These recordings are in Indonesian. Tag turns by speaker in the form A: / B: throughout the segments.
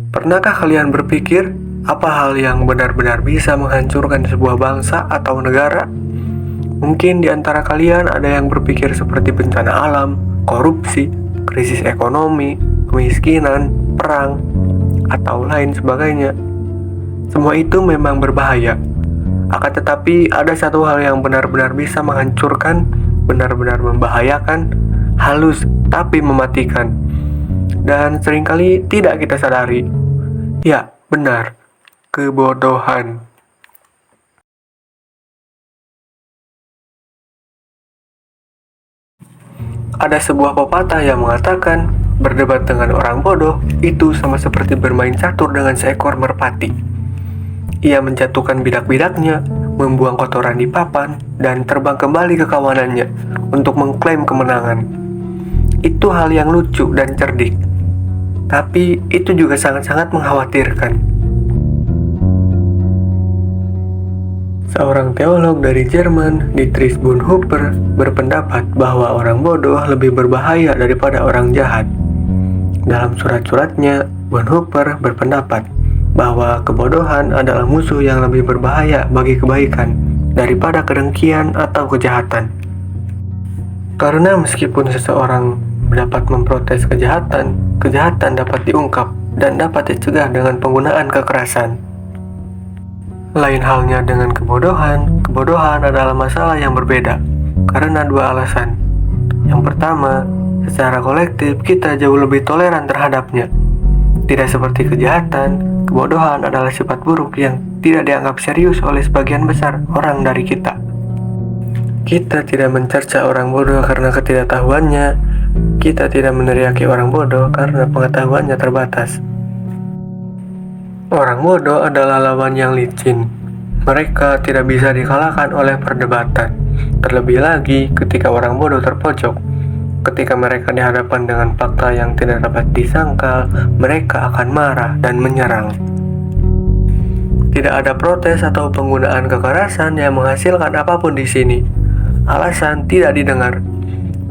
A: Pernahkah kalian berpikir apa hal yang benar-benar bisa menghancurkan sebuah bangsa atau negara? Mungkin di antara kalian ada yang berpikir seperti bencana alam, korupsi, krisis ekonomi, kemiskinan, perang, atau lain sebagainya. Semua itu memang berbahaya. Akan tetapi ada satu hal yang benar-benar bisa menghancurkan, benar-benar membahayakan, halus tapi mematikan. Dan seringkali tidak kita sadari. Ya, benar. Kebodohan. Ada sebuah pepatah yang mengatakan, berdebat dengan orang bodoh itu sama seperti bermain catur dengan seekor merpati. Ia menjatuhkan bidak-bidaknya, membuang kotoran di papan, dan terbang kembali ke kawanannya untuk mengklaim kemenangan. Itu hal yang lucu dan cerdik. Tapi itu juga sangat-sangat mengkhawatirkan. Seorang teolog dari Jerman, Dietrich Bonhoeffer, berpendapat bahwa orang bodoh lebih berbahaya daripada orang jahat. Dalam surat-suratnya, Bonhoeffer berpendapat bahwa kebodohan adalah musuh yang lebih berbahaya bagi kebaikan daripada kedengkian atau kejahatan. Karena meskipun seseorang dapat memprotes kejahatan, kejahatan dapat diungkap dan dapat dicegah dengan penggunaan kekerasan. Lain halnya dengan kebodohan, kebodohan adalah masalah yang berbeda karena dua alasan. Yang pertama, secara kolektif kita jauh lebih toleran terhadapnya. Tidak seperti kejahatan, kebodohan adalah sifat buruk yang tidak dianggap serius oleh sebagian besar orang dari kita. Kita tidak mencerca orang bodoh karena ketidaktahuannya. Kita tidak meneriaki orang bodoh karena pengetahuannya terbatas. Orang bodoh adalah lawan yang licin. Mereka tidak bisa dikalahkan oleh perdebatan. Terlebih lagi ketika orang bodoh terpojok. Ketika mereka dihadapkan dengan fakta yang tidak dapat disangkal, mereka akan marah dan menyerang. Tidak ada protes atau penggunaan kekerasan yang menghasilkan apapun di sini. Alasan tidak didengar.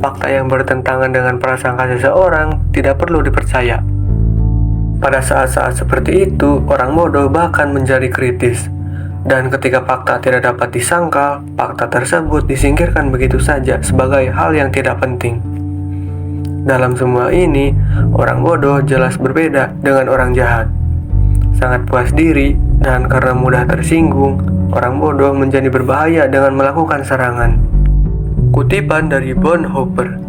A: Fakta yang bertentangan dengan prasangka seseorang tidak perlu dipercaya. Pada saat-saat seperti itu, orang bodoh bahkan menjadi kritis. Dan ketika fakta tidak dapat disangkal, fakta tersebut disingkirkan begitu saja sebagai hal yang tidak penting. Dalam semua ini, orang bodoh jelas berbeda dengan orang jahat. Sangat puas diri, dan karena mudah tersinggung, orang bodoh menjadi berbahaya dengan melakukan serangan. Kutipan dari Bonhoeffer.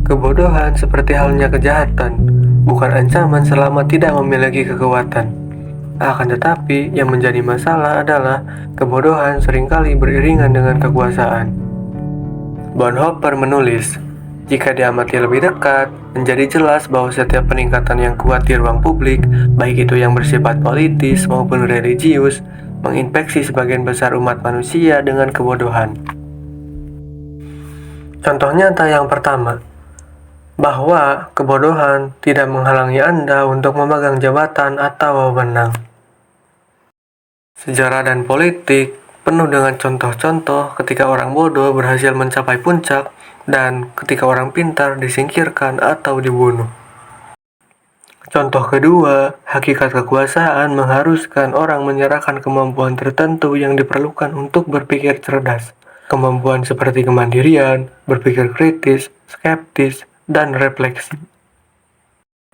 A: Kebodohan seperti halnya kejahatan, bukan ancaman selama tidak memiliki kekuatan. Akan tetapi, yang menjadi masalah adalah kebodohan seringkali beriringan dengan kekuasaan. Bonhoeffer menulis, jika diamati lebih dekat, menjadi jelas bahwa setiap peningkatan yang kuat di ruang publik, baik itu yang bersifat politis maupun religius, menginfeksi sebagian besar umat manusia dengan kebodohan. Contoh nyata yang pertama, bahwa kebodohan tidak menghalangi Anda untuk memegang jabatan atau wewenang. Sejarah dan politik penuh dengan contoh-contoh ketika orang bodoh berhasil mencapai puncak dan ketika orang pintar disingkirkan atau dibunuh. Contoh kedua, hakikat kekuasaan mengharuskan orang menyerahkan kemampuan tertentu yang diperlukan untuk berpikir cerdas. Kemampuan seperti kemandirian, berpikir kritis, skeptis, dan refleksi.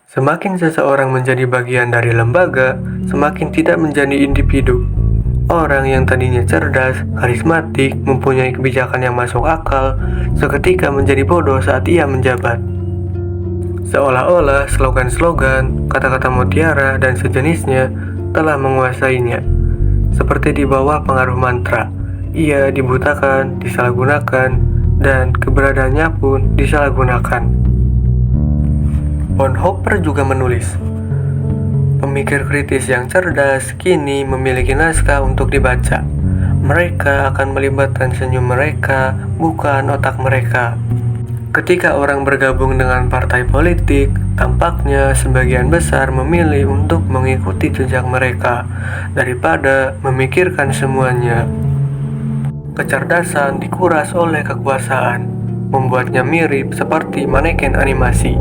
A: Semakin seseorang menjadi bagian dari lembaga, semakin tidak menjadi individu. Orang yang tadinya cerdas, karismatik, mempunyai kebijakan yang masuk akal, seketika menjadi bodoh saat ia menjabat. Seolah-olah slogan-slogan, kata-kata mutiara, dan sejenisnya telah menguasainya. Seperti di bawah pengaruh mantra, ia dibutakan, disalahgunakan, dan keberadaannya pun disalahgunakan. Bonhoeffer juga menulis, pemikir kritis yang cerdas kini memiliki naskah untuk dibaca. Mereka akan melibatkan senyum mereka, bukan otak mereka. Ketika orang bergabung dengan partai politik, tampaknya sebagian besar memilih untuk mengikuti jejak mereka daripada memikirkan semuanya. kecerdasan dikuras oleh kekuasaan, membuatnya mirip seperti maneken animasi.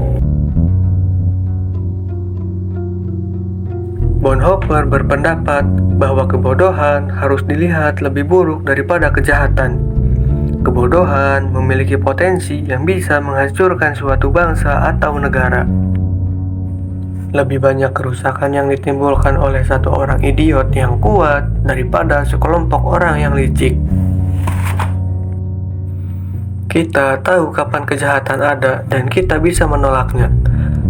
A: Bonhoeffer berpendapat bahwa kebodohan harus dilihat lebih buruk daripada kejahatan. Kebodohan memiliki potensi yang bisa menghancurkan suatu bangsa atau negara. Lebih banyak kerusakan yang ditimbulkan oleh satu orang idiot yang kuat daripada sekelompok orang yang licik. Kita tahu kapan kejahatan ada dan kita bisa menolaknya,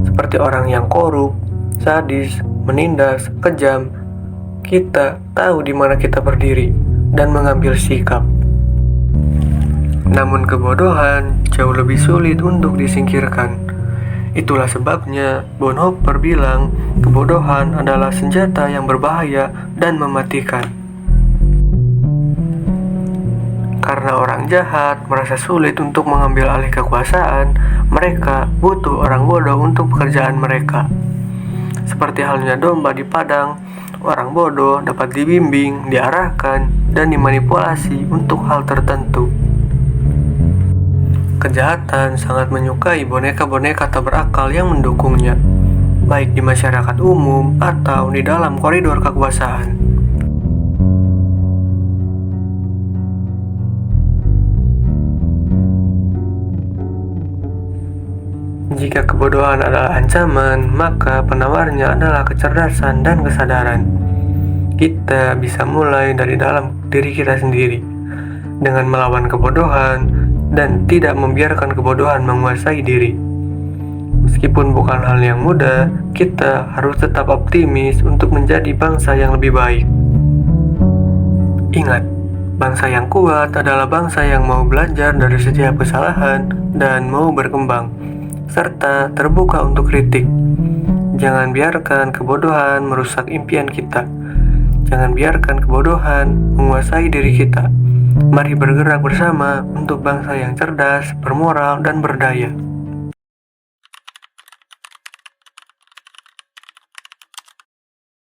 A: seperti orang yang korup, sadis, menindas, kejam. Kita tahu di mana kita berdiri dan mengambil sikap. Namun kebodohan jauh lebih sulit untuk disingkirkan. Itulah sebabnya Bonhoeffer bilang kebodohan adalah senjata yang berbahaya dan mematikan. Karena orang jahat merasa sulit untuk mengambil alih kekuasaan, mereka butuh orang bodoh untuk pekerjaan mereka. Seperti halnya domba di padang, orang bodoh dapat dibimbing, diarahkan, dan dimanipulasi untuk hal tertentu. Kejahatan sangat menyukai boneka-boneka tak berakal yang mendukungnya, baik di masyarakat umum atau di dalam koridor kekuasaan. Jika kebodohan adalah ancaman, maka penawarnya adalah kecerdasan dan kesadaran. Kita bisa mulai dari dalam diri kita sendiri, dengan melawan kebodohan dan tidak membiarkan kebodohan menguasai diri. Meskipun bukan hal yang mudah, kita harus tetap optimis untuk menjadi bangsa yang lebih baik. Ingat, bangsa yang kuat adalah bangsa yang mau belajar dari setiap kesalahan dan mau berkembang, serta terbuka untuk kritik. Jangan biarkan kebodohan merusak impian kita. Jangan biarkan kebodohan menguasai diri kita. Mari bergerak bersama untuk bangsa yang cerdas, bermoral, dan berdaya.